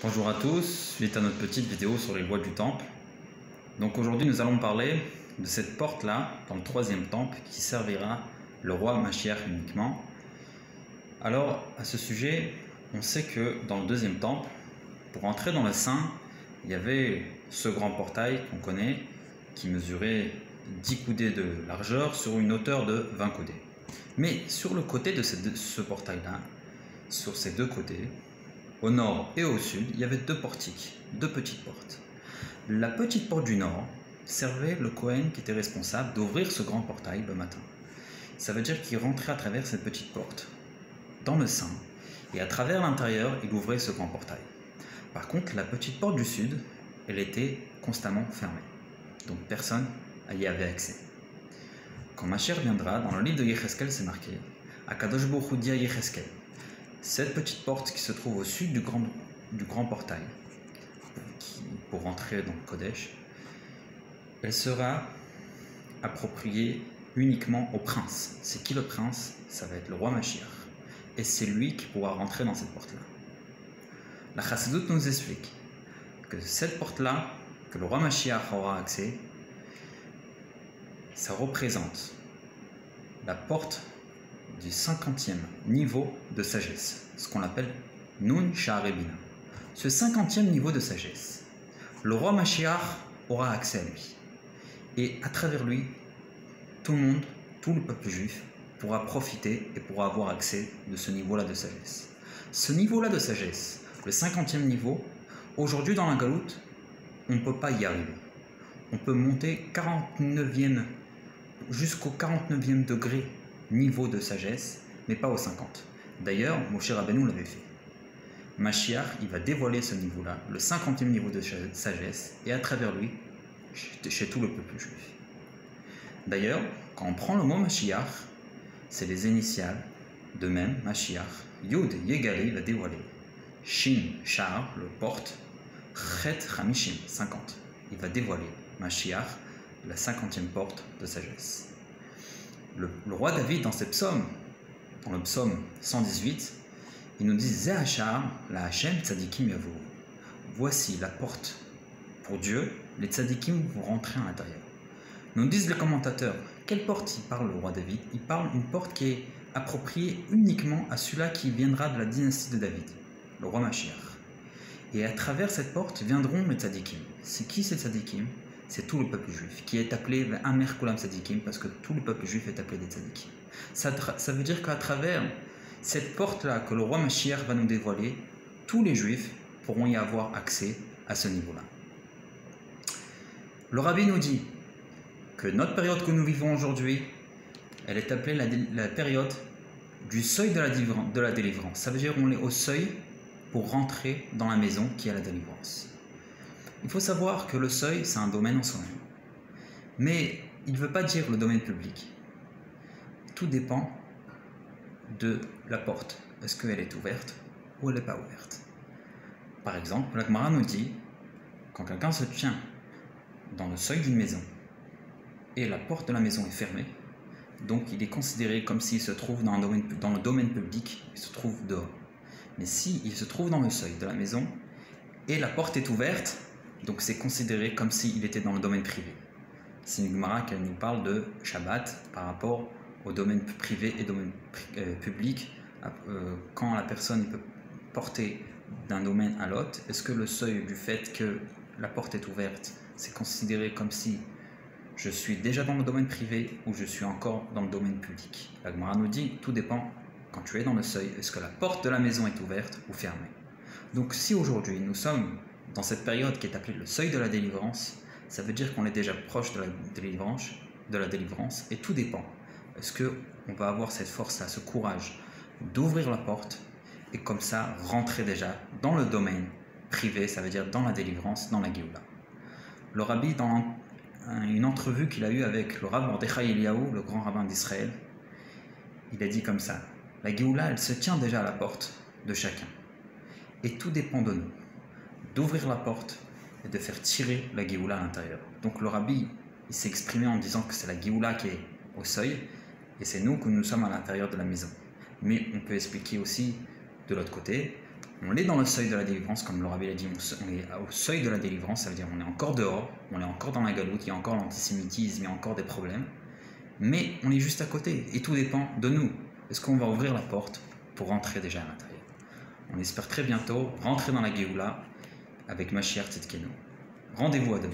Bonjour à tous, suite à notre petite vidéo sur les lois du temple. Donc aujourd'hui nous allons parler de cette porte là dans le troisième temple qui servira le roi Mashiach uniquement. Alors à ce sujet, on sait que dans le deuxième temple, pour entrer dans le Saint, il y avait ce grand portail qu'on connaît qui mesurait 10 coudées de largeur sur une hauteur de 20 coudées. Mais sur le côté de ce portail là, sur ces deux côtés, au nord et au sud, il y avait deux portiques, deux petites portes. La petite porte du nord servait le Kohen qui était responsable d'ouvrir ce grand portail le matin. Ça veut dire qu'il rentrait à travers cette petite porte dans le Saint et à travers l'intérieur, il ouvrait ce grand portail. Par contre, la petite porte du sud, elle était constamment fermée. Donc personne n'y avait accès. Quand Mashiach viendra, dans le livre de Yecheskel, c'est marqué Akadosh Baruch Hu dit à Yecheskel, cette petite porte qui se trouve au sud du grand portail, pour rentrer dans le Kodesh, elle sera appropriée uniquement au prince. C'est qui le prince? Ça va être le roi Mashiach. Et c'est lui qui pourra rentrer dans cette porte-là. La Chassidut nous explique que cette porte-là, que le roi Mashiach aura accès, ça représente la porte du 50e niveau de sagesse, ce qu'on appelle Nun Sha'arei Bina. Ce 50e niveau de sagesse, le roi Mashiach aura accès à lui. Et à travers lui, tout le monde, tout le peuple juif, pourra profiter et pourra avoir accès de ce niveau-là de sagesse. Ce niveau-là de sagesse, le 50e niveau, aujourd'hui dans la Galoute, on ne peut pas y arriver. On peut monter jusqu'au 49e degré niveau de sagesse, mais pas au 50. D'ailleurs, Moshe Rabbeinu l'avait fait. Mashiach, il va dévoiler ce niveau-là, le 50e niveau de sagesse, et à travers lui, chez tout le peuple juif. D'ailleurs, quand on prend le mot Mashiach, c'est les initiales de même, Mashiach, Yud, Yegale, il va dévoiler. Shin, Shar, le porte, Chet, Hamishim, 50. Il va dévoiler Mashiach, la 50e porte de sagesse. Le roi David, dans ses psaumes, dans le psaume 118, il nous dit Zeh Hachar, la Hachem Tzadikim Yavo. Voici la porte pour Dieu, les Tzadikim vont rentrer à l'intérieur. Nous disent les commentateurs, quelle porte il parle le roi David? Il parle d'une porte qui est appropriée uniquement à celui-là qui viendra de la dynastie de David, le roi Mashiach. Et à travers cette porte viendront les Tzadikim. C'est qui ces Tzadikim? C'est tout le peuple juif, qui est appelé Amer Kulam Tzadikim, parce que tout le peuple juif est appelé des Tzadikim. Ça veut dire qu'à travers cette porte-là que le roi Mashiach va nous dévoiler, tous les juifs pourront y avoir accès à ce niveau-là. Le rabbi nous dit que notre période que nous vivons aujourd'hui, elle est appelée la période du seuil de la délivrance. Ça veut dire qu'on est au seuil pour rentrer dans la maison qui est la délivrance. Il faut savoir que le seuil, c'est un domaine en soi-même. Mais il ne veut pas dire le domaine public. Tout dépend de la porte. Est-ce qu'elle est ouverte ou elle n'est pas ouverte? Par exemple, la Gemara nous dit, quand quelqu'un se tient dans le seuil d'une maison et la porte de la maison est fermée, donc il est considéré comme s'il se trouve dans le domaine public, il se trouve dehors. Mais s'il se trouve dans le seuil de la maison et la porte est ouverte, donc c'est considéré comme s'il était dans le domaine privé. C'est une Gemara qui nous parle de Shabbat par rapport au domaine privé et domaine public. Quand la personne peut porter d'un domaine à l'autre, est-ce que le seuil du fait que la porte est ouverte, c'est considéré comme si je suis déjà dans le domaine privé ou je suis encore dans le domaine public? La Gemara nous dit, tout dépend quand tu es dans le seuil, est-ce que la porte de la maison est ouverte ou fermée? Donc si aujourd'hui nous sommes dans cette période qui est appelée le seuil de la délivrance, ça veut dire qu'on est déjà proche de la délivrance, et tout dépend. Est-ce qu'on va avoir cette force-là, ce courage d'ouvrir la porte et comme ça rentrer déjà dans le domaine privé, ça veut dire dans la délivrance, dans la Géoula. Le rabbi, dans une entrevue qu'il a eue avec le rabbin Mordechai Eliyahu, le grand rabbin d'Israël, il a dit comme ça, la Géoula, elle se tient déjà à la porte de chacun. Et tout dépend de nous, d'ouvrir la porte et de faire tirer la Géoula à l'intérieur. Donc le rabbi, il s'est exprimé en disant que c'est la Géoula qui est au seuil, et c'est nous que nous sommes à l'intérieur de la maison. Mais on peut expliquer aussi de l'autre côté, On est dans le seuil de la délivrance, comme le Rabbi l'a dit, on est au seuil de la délivrance, ça veut dire on est encore dehors, on est encore dans la galoute, il y a encore l'antisémitisme, il y a encore des problèmes, mais on est juste à côté, et tout dépend de nous. Est-ce qu'on va ouvrir la porte pour rentrer déjà à l'intérieur? On espère très bientôt rentrer dans la Géoula avec Mashiach Tzidkenu. Rendez-vous à demain.